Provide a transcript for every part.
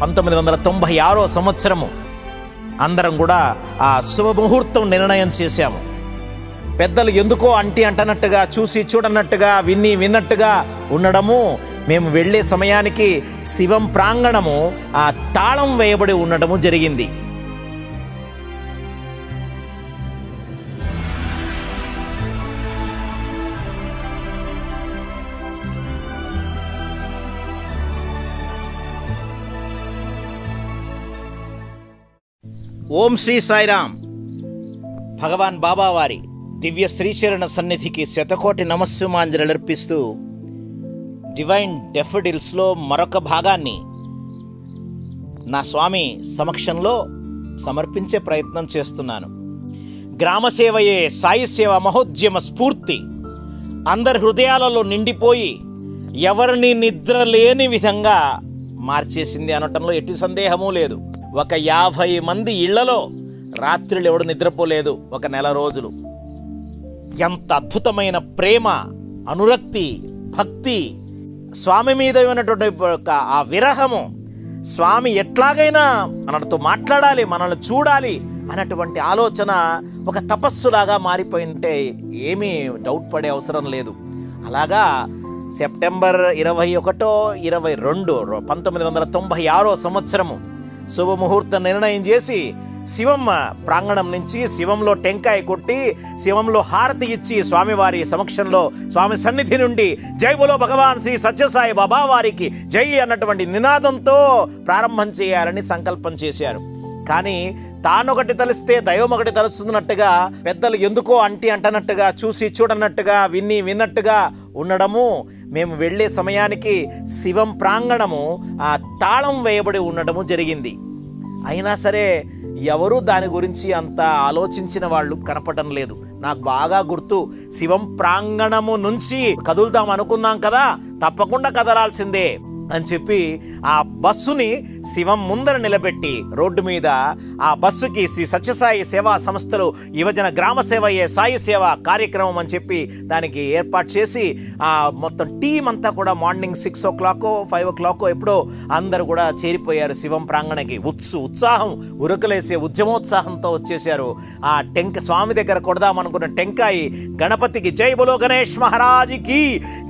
1996 సంవత్సరము అందరం కూడా ఆ శుభముహూర్తం నిర్ణయం చేశాము. పెద్దలు ఎందుకో అంటనట్టుగా, చూసి చూడనట్టుగా, విన్నట్టుగా ఉండడము, మేము వెళ్ళే సమయానికి శివం ప్రాంగణము ఆ తాళం వేయబడి ఉండడము జరిగింది. ఓం శ్రీ సాయిరామ్. భగవాన్ బాబా వారి దివ్య శ్రీచరణ సన్నిధికి శతకోటి నమస్సుమాంజలి అర్పిస్తూ డివైన్ డెఫడిల్స్లో మరొక భాగాన్ని నా స్వామి సమక్షంలో సమర్పించే ప్రయత్నం చేస్తున్నాను. గ్రామసేవయే సాయి సేవ మహోద్యమ స్ఫూర్తి అందరి హృదయాలలో నిండిపోయి ఎవరిని నిద్ర లేని విధంగా మార్చేసింది అనటంలో ఎట్టి సందేహమూ లేదు. ఒక 50 మంది ఇళ్లలో రాత్రులు ఎవడు నిద్రపోలేదు ఒక నెల రోజులు. ఎంత అద్భుతమైన ప్రేమ, అనురక్తి, భక్తి, స్వామి మీద ఉన్నటువంటి ఆ విరహము, స్వామి ఎట్లాగైనా మనతో మాట్లాడాలి, మనల్ని చూడాలి అన్నటువంటి ఆలోచన ఒక తపస్సులాగా మారిపోయింటే ఏమీ డౌట్ పడే అవసరం లేదు. అలాగా సెప్టెంబర్ 21, 22, 1996 సంవత్సరము శుభముహూర్త నిర్ణయం చేసి శివం ప్రాంగణం నుంచి శివంలో టెంకాయ కొట్టి శివంలో హారతి ఇచ్చి స్వామివారి సమక్షంలో స్వామి సన్నిధి నుండి జై బోలో భగవాన్ శ్రీ సత్యసాయి బాబా వారికి జై అన్నటువంటి నినాదంతో ప్రారంభం చేయాలని సంకల్పం చేశారు. కానీ తానొకటి తలిస్తే దైవం ఒకటి తలుస్తున్నట్టుగా, పెద్దలు ఎందుకో అంటనట్టుగా, చూసి చూడనట్టుగా, విన్నట్టుగా ఉండడము, మేము వెళ్ళే సమయానికి శివం ప్రాంగణము ఆ తాళం వేయబడి ఉండడము జరిగింది. అయినా సరే ఎవరూ దాని గురించి అంత ఆలోచించిన వాళ్ళు కనపడడం లేదు. నాకు బాగా గుర్తు, శివం ప్రాంగణము నుంచి కదులుదాం అనుకున్నాం కదా, తప్పకుండా కదలాల్సిందే అని చెప్పి ఆ బస్సుని శివం ముందర నిలబెట్టి రోడ్డు మీద ఆ బస్సుకి శ్రీ సత్యసాయి సేవా సంస్థలు యువజన గ్రామ సేవయే సాయి సేవ కార్యక్రమం అని చెప్పి దానికి ఏర్పాటు చేసి మొత్తం టీం అంతా కూడా మార్నింగ్ 6 o'clock 5 o'clock ఎప్పుడో అందరూ కూడా చేరిపోయారు శివం ప్రాంగణకి. ఉత్సాహం ఉరకలేసే ఉద్యమోత్సాహంతో వచ్చేసారు. ఆ స్వామి దగ్గర కొడదామనుకున్న టెంకాయి గణపతికి జై బోలో గణేష్ మహారాజ్కి,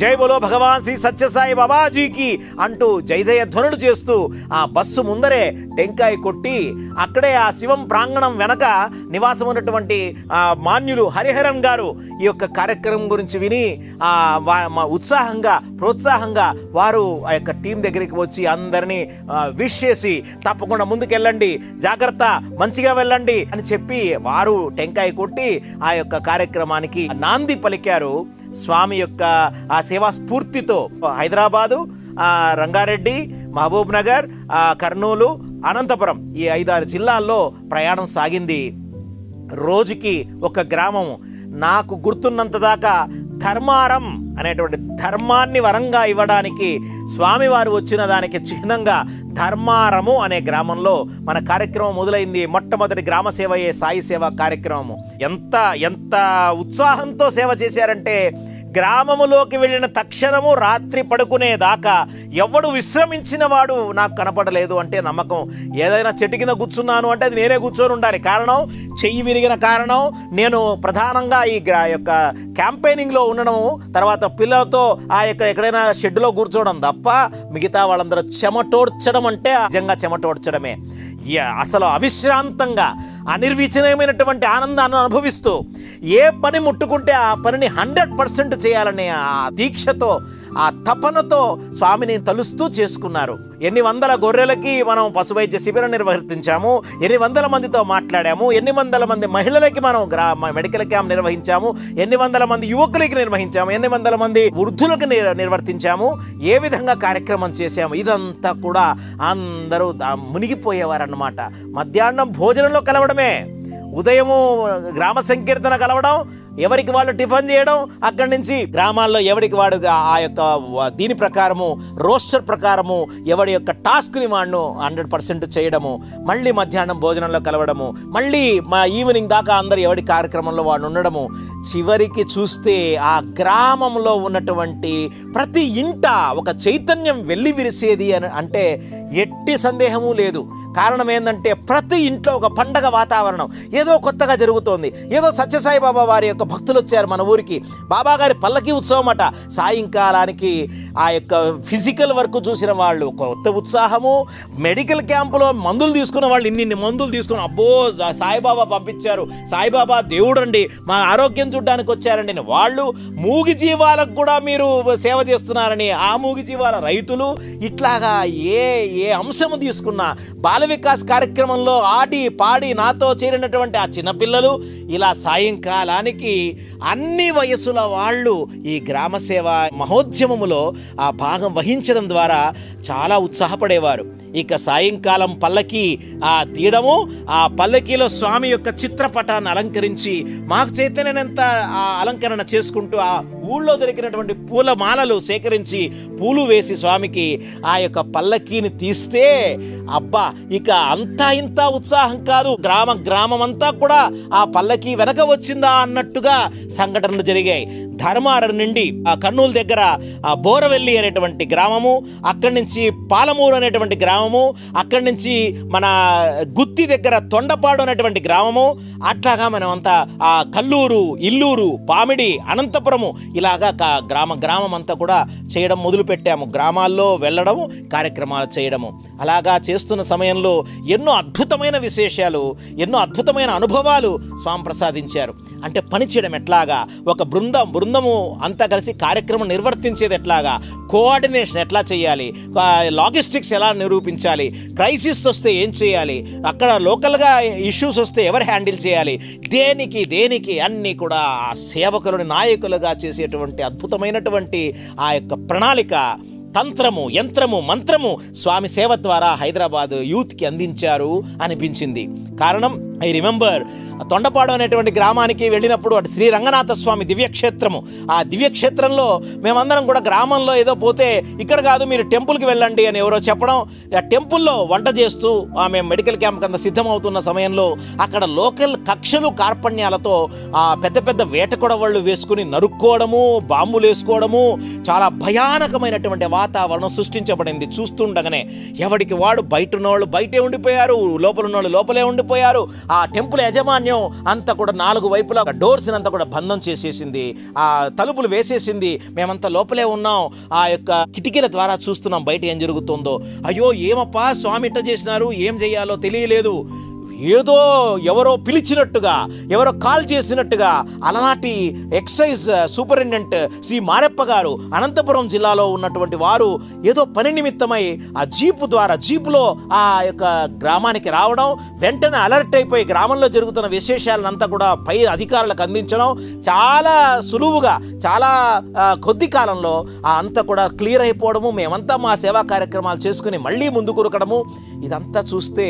జై బోలో భగవాన్ శ్రీ సత్యసాయి బాబాజీకి అంటూ జయ జయ ధ్వనులు చేస్తూ ఆ బస్సు ముందరే టెంకాయ కొట్టి అక్కడే ఆ శివం ప్రాంగణం వెనక నివాసం ఉన్నటువంటి మాన్యులు హరిహరన్ గారు ఈ యొక్క కార్యక్రమం గురించి విని ఉత్సాహంగా ప్రోత్సాహంగా వారు ఆ యొక్క టీం దగ్గరికి వచ్చి అందరినీ విష్ చేసి తప్పకుండా ముందుకెళ్ళండి, జాగ్రత్త, మంచిగా వెళ్ళండి అని చెప్పి వారు టెంకాయ కొట్టి ఆ యొక్క కార్యక్రమానికి నాంది పలికారు. స్వామి యొక్క ఆ సేవా స్ఫూర్తితో హైదరాబాదు, రంగారెడ్డి, మహబూబ్ నగర్, కర్నూలు, అనంతపురం ఈ 5-6 జిల్లాల్లో ప్రయాణం సాగింది. రోజుకి ఒక గ్రామము. నాకు గుర్తున్నంత దాకా ధర్మారం అనేటువంటి ధర్మాన్ని వరంగా ఇవ్వడానికి స్వామివారు వచ్చిన దానికి చిహ్నంగా ధర్మారము అనే గ్రామంలో మన కార్యక్రమం మొదలైంది. మొట్టమొదటి గ్రామ సేవయే సాయి సేవ కార్యక్రమము. ఎంత ఉత్సాహంతో సేవ చేశారంటే గ్రామములోకి వెళ్ళిన తక్షణము రాత్రి పడుకునేదాకా ఎవడు విశ్రమించిన వాడు నాకు కనపడలేదు. అంటే నమ్మకం, ఏదైనా చెట్టు కింద కూర్చున్నాను అంటే అది నేనే కూర్చొని ఉండాలి. కారణం, చెయ్యి విరిగిన కారణం నేను ప్రధానంగా ఈ యొక్క క్యాంపెయినింగ్లో ఉండడం, తర్వాత పిల్లలతో ఆ యొక్క ఎక్కడైనా షెడ్లో కూర్చోవడం తప్ప మిగతా వాళ్ళందరూ చెమటోడ్చడం అంటే నిజంగా చెమటోడ్చడమే. అసలు అవిశ్రాంతంగా అనిర్వచనీయమైనటువంటి ఆనందాన్ని అనుభవిస్తూ ఏ పని ముట్టుకుంటే ఆ పనిని 100% చేయాలనే ఆ దీక్షతో, ఆ తపనతో స్వామిని తలుస్తూ చేసుకున్నారు. ఎన్ని వందల గొర్రెలకి మనం పశు వైద్య శిబిరం నిర్వర్తించాము, ఎన్ని వందల మందితో మాట్లాడాము, ఎన్ని వందల మంది మహిళలకి మనం మెడికల్ క్యాంప్ నిర్వహించాము, ఎన్ని వందల మంది యువకులకి నిర్వహించాము, ఎన్ని వందల మంది వృద్ధులకు నిర్వర్తించాము, ఏ విధంగా కార్యక్రమం చేశాము. ఇదంతా కూడా అందరూ మునిగిపోయేవారన్నమాట. మధ్యాహ్నం భోజనంలో కలవడమే, ఉదయము గ్రామ సంకీర్తన కలవడం, ఎవరికి వాళ్ళు టిఫిన్ చేయడం, అక్కడి నుంచి గ్రామాల్లో ఎవరికి వాడుగా ఆ యొక్క దీని ప్రకారము రోస్టర్ ప్రకారము ఎవడి యొక్క టాస్క్ని వాడును 100% చేయడము, మళ్ళీ మధ్యాహ్నం భోజనంలో కలవడము, మళ్ళీ మా ఈవినింగ్ దాకా అందరు ఎవడి కార్యక్రమంలో వాడు ఉండడము. చివరికి చూస్తే ఆ గ్రామంలో ఉన్నటువంటి ప్రతి ఇంట ఒక చైతన్యం వెళ్ళి విరిసేది అని అంటే ఎట్టి సందేహము లేదు. కారణం ఏంటంటే ప్రతి ఇంట్లో ఒక పండగ వాతావరణం, ఏదో కొత్తగా జరుగుతోంది. ఏదో సత్యసాయి బాబా వారి యొక్క భక్తులు వచ్చారు మన ఊరికి, బాబా గారి పల్లకి ఉత్సవం అట. సాయంకాలానికి ఆ యొక్క ఫిజికల్ వర్క్ చూసిన వాళ్ళు కొత్త ఉత్సాహము, మెడికల్ క్యాంపులో మందులు తీసుకున్న వాళ్ళు ఇన్ని మందులు తీసుకుని, అబ్బో సాయిబాబా పంపించారు, సాయిబాబా దేవుడండి, మా ఆరోగ్యం చూడడానికి వచ్చారండి వాళ్ళు, మూగి జీవాలకు కూడా మీరు సేవ చేస్తున్నారని ఆ మూగి జీవాల రైతులు, ఇట్లాగా ఏ అంశము తీసుకున్నా బాల వికాస్ కార్యక్రమంలో ఆడి పాడి నాతో చేరినటువంటి ఆ చిన్నపిల్లలు, ఇలా సాయంకాలానికి అన్ని వయసుల వాళ్ళు ఈ గ్రామ సేవ మహోద్యమములో ఆ భాగం వహించడం ద్వారా చాలా ఉత్సాహపడేవారు. ఇక సాయంకాలం పల్లకి తీయడము, ఆ పల్లకీలో స్వామి యొక్క చిత్రపటాన్ని అలంకరించి మాకు చైతన్యనంత అలంకరణ చేసుకుంటూ ఆ ఊళ్ళో దొరికినటువంటి పూల మాలలు సేకరించి పూలు వేసి స్వామికి ఆ యొక్క పల్లకీని తీస్తే అబ్బా ఇక అంతా ఇంత ఉత్సాహం కాదు, గ్రామం అంతా కూడా ఆ పల్లకీ వెనక వచ్చిందా అన్నట్టుగా సంఘటనలు జరిగాయి. ధర్మారం నుండి కర్నూలు దగ్గర బోరవెల్లి అనేటువంటి గ్రామము, అక్కడి నుంచి పాలమూరు అనేటువంటి గ్రామము, అక్కడి నుంచి మన గుత్తి దగ్గర తొండపాడు అనేటువంటి గ్రామము, అట్లాగా మనమంతా కల్లూరు, ఇల్లూరు, పామిడి, అనంతపురము, ఇలాగా గ్రామం అంతా కూడా చేయడం మొదలుపెట్టాము. గ్రామాల్లో వెళ్ళడము, కార్యక్రమాలు చేయడము. అలాగా చేస్తున్న సమయంలో ఎన్నో అద్భుతమైన విశేషాలు, ఎన్నో అద్భుతమైన అనుభవాలు స్వామి ప్రసాదించారు. అంటే పని చేయడం ఎట్లాగా, ఒక బృందము అంతా కలిసి కార్యక్రమం నిర్వర్తించేది ఎట్లాగా, కోఆర్డినేషన్ ఎట్లా చేయాలి, లాజిస్టిక్స్ ఎలా నిరూపించాలి, క్రైసిస్ వస్తే ఏం చేయాలి, అక్కడ లోకల్గా ఇష్యూస్ వస్తే ఎవరు హ్యాండిల్ చేయాలి, దేనికి అన్నీ కూడా ఆ సేవకులను నాయకులుగా చేసేటువంటి అద్భుతమైనటువంటి ఆ యొక్క ప్రణాళిక, తంత్రము, యంత్రము, మంత్రము స్వామి సేవ ద్వారా హైదరాబాద్ యూత్కి అందించారు అనిపించింది. కారణం ఐ రిమెంబర్ తొండపాడు అనేటువంటి గ్రామానికి వెళ్ళినప్పుడు అటు శ్రీ రంగనాథ స్వామి దివ్యక్షేత్రము, ఆ దివ్యక్షేత్రంలో మేమందరం కూడా గ్రామంలో ఏదో పోతే ఇక్కడ కాదు మీరు టెంపుల్కి వెళ్ళండి అని ఎవరో చెప్పడం, ఆ టెంపుల్లో వంట చేస్తూ మేము మెడికల్ క్యాంప్ కింద సిద్ధమవుతున్న సమయంలో అక్కడ లోకల్ కక్షలు కార్పణ్యాలతో పెద్ద పెద్ద వేట కొడవళ్ళు వేసుకుని నరుక్కోవడము, బాంబులు వేసుకోవడము, చాలా భయానకమైనటువంటి వాతావరణం సృష్టించబడింది. చూస్తుండగానే ఎవడికి వాడు బయటన్నోళ్ళు బయటే ఉండిపోయారు, లోపలున్నోళ్ళు లోపలే ఉండిపోయారు. ఆ టెంపుల్ యాజమాన్యం అంతా కూడా 4 వైపులా డోర్స్ అంతా కూడా బంధం చేసేసింది, ఆ తలుపులు వేసేసింది. మేమంతా లోపలే ఉన్నాం, ఆ యొక్క కిటికీల ద్వారా చూస్తున్నాం బయట ఏం జరుగుతుందో. అయ్యో ఏమప్పా స్వామి ఇట్ట చేసినారు, ఏం చెయ్యాలో తెలియలేదు. ఏదో ఎవరో పిలిచినట్టుగా, ఎవరో కాల్ చేసినట్టుగా అలనాటి ఎక్సైజ్ సూపరింటెండెంట్ శ్రీ మారెప్ప గారు అనంతపురం జిల్లాలో ఉన్నటువంటి వారు ఏదో పని నిమిత్తమై ఆ జీపులో ఆ యొక్క గ్రామానికి రావడం, వెంటనే అలర్ట్ అయిపోయి గ్రామంలో జరుగుతున్న విశేషాలనంతా కూడా పై అధికారులకు అందించడం, చాలా సులువుగా చాలా కొద్ది కాలంలో అంతా కూడా క్లియర్ అయిపోవడము, మేమంతా మా సేవా కార్యక్రమాలు చేసుకుని మళ్ళీ ముందుకు ఉరకడము. ఇదంతా చూస్తే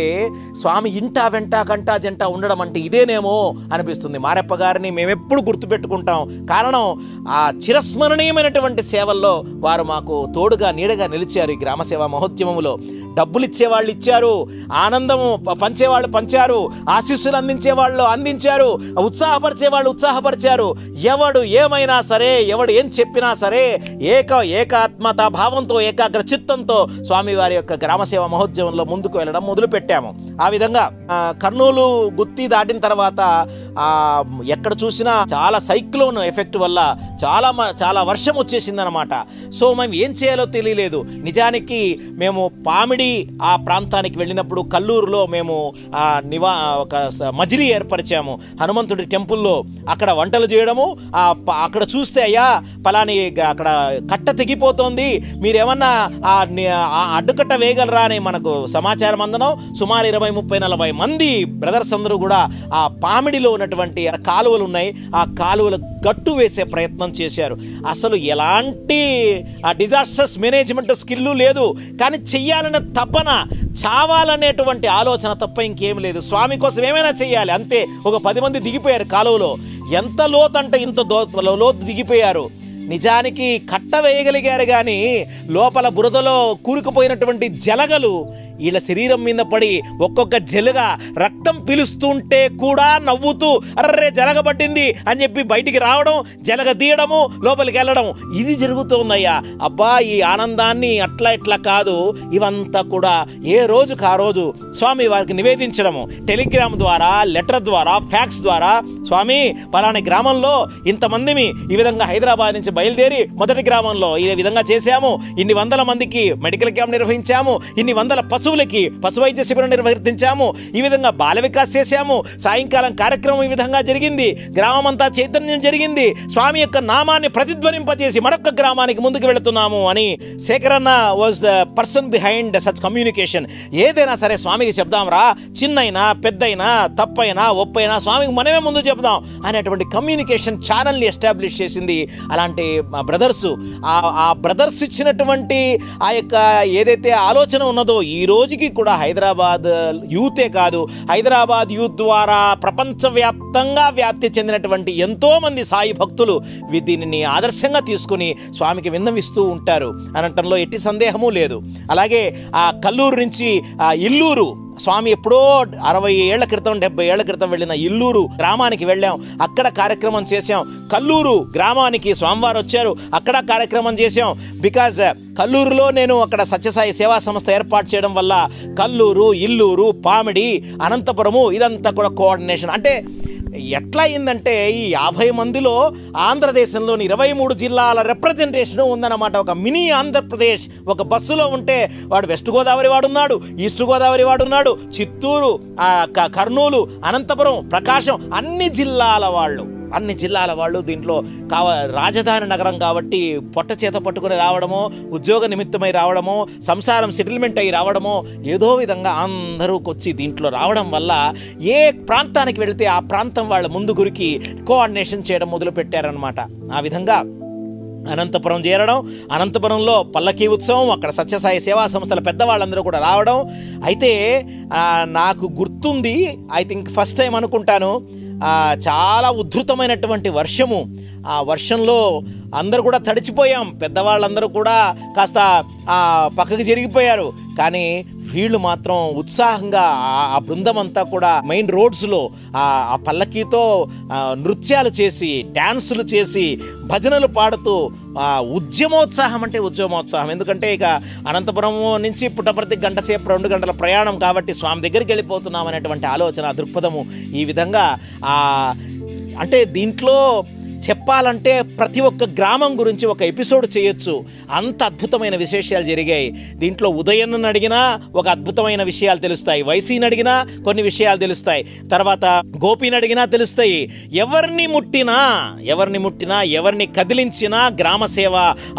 స్వామి ఇంటా వెంట కంటా జంట ఉండడం అంటే ఇదేనేమో అనిపిస్తుంది. మారెప్ప గారిని మేమెప్పుడు గుర్తుపెట్టుకుంటాం. కారణం ఆ చిరస్మరణీయమైనటువంటి సేవల్లో వారు మాకు తోడుగా నీడగా నిలిచారు. ఈ గ్రామ సేవా మహోద్యమంలో డబ్బులు ఇచ్చేవాళ్ళు ఇచ్చారు, ఆనందము పంచేవాళ్ళు పంచారు, ఆశీస్సులు అందించేవాళ్ళు అందించారు, ఉత్సాహపరిచేవాళ్ళు ఉత్సాహపరిచారు. ఎవడు ఏమైనా సరే, ఎవడు ఏం చెప్పినా సరే ఏకాత్మతా భావంతో ఏకాగ్ర చిత్తంతో స్వామివారి యొక్క గ్రామసేవ మహోద్యమంలో ముందుకు వెళ్ళడం మొదలుపెట్టాము. ఆ విధంగా కర్నూలు గుత్తి దాటిన తర్వాత ఎక్కడ చూసినా చాలా సైక్లోన్ ఎఫెక్ట్ వల్ల చాలా వర్షం వచ్చేసిందనమాట. సో మేము ఏం చేయాలో తెలియలేదు. నిజానికి మేము పామిడి ఆ ప్రాంతానికి వెళ్ళినప్పుడు కల్లూరులో మేము ఒక మజిలీ ఏర్పరిచాము హనుమంతుడి టెంపుల్లో. అక్కడ వంటలు చేయడము, అక్కడ చూస్తే అయ్యా పలాని అక్కడ కట్ట తెగిపోతోంది, మీరేమన్నా అడ్డుకట్ట వేయగలరా అని మనకు సమాచారం అందడం. సుమారు 20, 30, 40 మంది మంది బ్రదర్స్ అందరూ కూడా ఆ పామిడిలో ఉన్నటువంటి కాలువలు ఉన్నాయి, ఆ కాలువల గట్టు వేసే ప్రయత్నం చేశారు. అసలు ఎలాంటి ఆ డిజాస్టర్స్ మేనేజ్మెంట్ స్కిల్ లేదు, కానీ చెయ్యాలనే తపన, చావాలనేటువంటి ఆలోచన తప్ప ఇంకేం లేదు. స్వామి కోసం ఏమైనా చెయ్యాలి అంతే. ఒక 10 మంది దిగిపోయారు కాలువలో. ఎంత లోతు అంటే ఇంత లోతు దిగిపోయారు. నిజానికి కట్ట వేయగలిగారు, కానీ లోపల బురదలో కూరుకుపోయినటువంటి జలగలు వీళ్ళ శరీరం మీద పడి ఒక్కొక్క జలగా రక్తం పిలుస్తుంటే కూడా నవ్వుతూ అర్రే జలగబట్టింది అని చెప్పి బయటికి రావడం, జలగ తీయడము, లోపలికి వెళ్ళడం, ఇది జరుగుతోందయ్యా. అబ్బా, ఈ ఆనందాన్ని అట్లా ఇట్లా కాదు, ఇవంతా కూడా ఏ రోజుకు ఆ రోజు స్వామి వారికి నివేదించడము, టెలిగ్రామ్ ద్వారా, లెటర్ ద్వారా, ఫ్యాక్స్ ద్వారా, స్వామి పలానా గ్రామంలో ఇంతమందిని ఈ విధంగా హైదరాబాద్ నుంచి బయలుదేరి మొదటి గ్రామంలో ఈ విధంగా చేశాము, ఇన్ని వందల మందికి మెడికల్ క్యాంప్ నిర్వహించాము, ఇన్ని వందల పశువులకి పశు వైద్య శిబిరం నిర్వహించాము, ఈ విధంగా బాల వికాస్ చేశాము, సాయంకాలం కార్యక్రమం ఈ విధంగా జరిగింది, గ్రామం అంతా చైతన్యం జరిగింది, స్వామి యొక్క నామాన్ని ప్రతిధ్వనింపచేసి మరొక గ్రామానికి ముందుకు వెళుతున్నాము అని శేఖరన్న was the person behind such communication. ఏదైనా సరే స్వామికి చెప్దాం రా, చిన్నైనా పెద్దయినా తప్పైనా ఒప్పైనా స్వామికి మనమే ముందు చెప్దాం అనేటువంటి కమ్యూనికేషన్ ఛానల్ని ఎస్టాబ్లిష్ చేసింది అలాంటి బ్రదర్స్. ఆ బ్రదర్స్ ఇచ్చినటువంటి ఆ యొక్క ఏదైతే ఆలోచన ఉన్నదో ఈ రోజుకి కూడా హైదరాబాద్ యూతే కాదు, హైదరాబాద్ యూత్ ద్వారా ప్రపంచవ్యాప్తంగా వ్యాప్తి చెందినటువంటి ఎంతోమంది సాయి భక్తులు దీనిని ఆదర్శంగా తీసుకుని స్వామికి విన్నవిస్తూ ఉంటారు అనటంలో ఎట్టి సందేహము లేదు. అలాగే ఆ కల్లూరు నుంచి ఆ ఇల్లూరు, స్వామి ఎప్పుడో 60 ఏళ్ల క్రితం 70 ఏళ్ల క్రితం వెళ్ళిన ఇల్లూరు గ్రామానికి వెళ్ళాం, అక్కడ కార్యక్రమం చేశాం. కల్లూరు గ్రామానికి స్వామివారు వచ్చారు, అక్కడ కార్యక్రమం చేశాం. బికాజ్ కల్లూరులో నేను అక్కడ సత్యసాయి సేవా సంస్థ ఏర్పాటు చేయడం వల్ల కల్లూరు, ఇల్లూరు, పామిడి, అనంతపురము ఇదంతా కూడా కోఆర్డినేషన్. అంటే ఎట్లా అయిందంటే ఈ 50 మందిలో ఆంధ్రదేశంలోని 23 జిల్లాల రిప్రజెంటేషన్ ఉందన్నమాట. ఒక మినీ ఆంధ్రప్రదేశ్. ఒక బస్సులో ఉంటే వాడు వెస్ట్ గోదావరి వాడున్నాడు, ఈస్ట్ గోదావరి వాడున్నాడు, చిత్తూరు, కర్నూలు, అనంతపురం, ప్రకాశం, అన్ని జిల్లాల వాళ్ళు దీంట్లో రాజధాని నగరం కాబట్టి పొట్ట చేత పట్టుకుని రావడమో, ఉద్యోగ నిమిత్తమై రావడమో, సంసారం సెటిల్మెంట్ అయ్యి రావడమో, ఏదో విధంగా అందరూ వచ్చి దీంట్లో రావడం వల్ల ఏ ప్రాంతానికి వెళితే ఆ ప్రాంతం వాళ్ళ ముందు గురికి కోఆర్డినేషన్ చేయడం మొదలుపెట్టారనమాట. ఆ విధంగా అనంతపురం చేరడం, అనంతపురంలో పల్లకీ ఉత్సవం, అక్కడ సత్యసాయి సేవా సంస్థల పెద్దవాళ్ళందరూ కూడా రావడం. అయితే నాకు గుర్తుంది, ఐ థింక్ ఫస్ట్ టైం అనుకుంటాను, చాలా ఉద్ధృతమైనటువంటి వర్షము. ఆ వర్షంలో అందరూ కూడా తడిచిపోయాం, పెద్దవాళ్ళందరూ కూడా కాస్త పక్కకి జరిగిపోయారు. కానీ వీళ్ళు మాత్రం ఉత్సాహంగా ఆ బృందం అంతా కూడా మెయిన్ రోడ్స్లో ఆ పల్లకీతో నృత్యాలు చేసి, డ్యాన్సులు చేసి, భజనలు పాడుతూ ఉద్యమోత్సాహం అంటే ఉద్యమోత్సాహం. ఎందుకంటే ఇక అనంతపురం నుంచి పుట్టపర్తి గంట సేపు 2 గంటల ప్రయాణం కాబట్టి స్వామి దగ్గరికి వెళ్ళిపోతున్నాం అనేటువంటి ఆలోచన, దృక్పథము. ఈ విధంగా అంటే దీంట్లో చెప్పాలంటే ప్రతి ఒక్క గ్రామం గురించి ఒక ఎపిసోడ్ చేయొచ్చు, అంత అద్భుతమైన విశేషాలు జరిగాయి. దీంట్లో ఉదయన్ను అడిగినా ఒక అద్భుతమైన విషయాలు తెలుస్తాయి, వైసీని అడిగినా కొన్ని విషయాలు తెలుస్తాయి, తర్వాత గోపిని అడిగినా తెలుస్తాయి. ఎవరిని ముట్టినా ఎవరిని కదిలించినా గ్రామ సేవ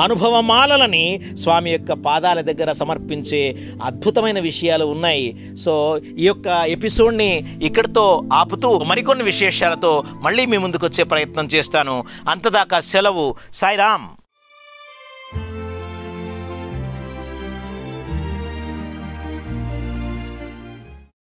అనుభవమాలని స్వామి యొక్క పాదాల దగ్గర సమర్పించే అద్భుతమైన విషయాలు ఉన్నాయి. సో ఈ యొక్క ఎపిసోడ్ని ఇక్కడితో ఆపుతూ మరికొన్ని విశేషాలతో మళ్ళీ మీ ముందుకు వచ్చే ప్రయత్నం చేస్తాను. అంతదాకా సెలవు. సాయిరామ్.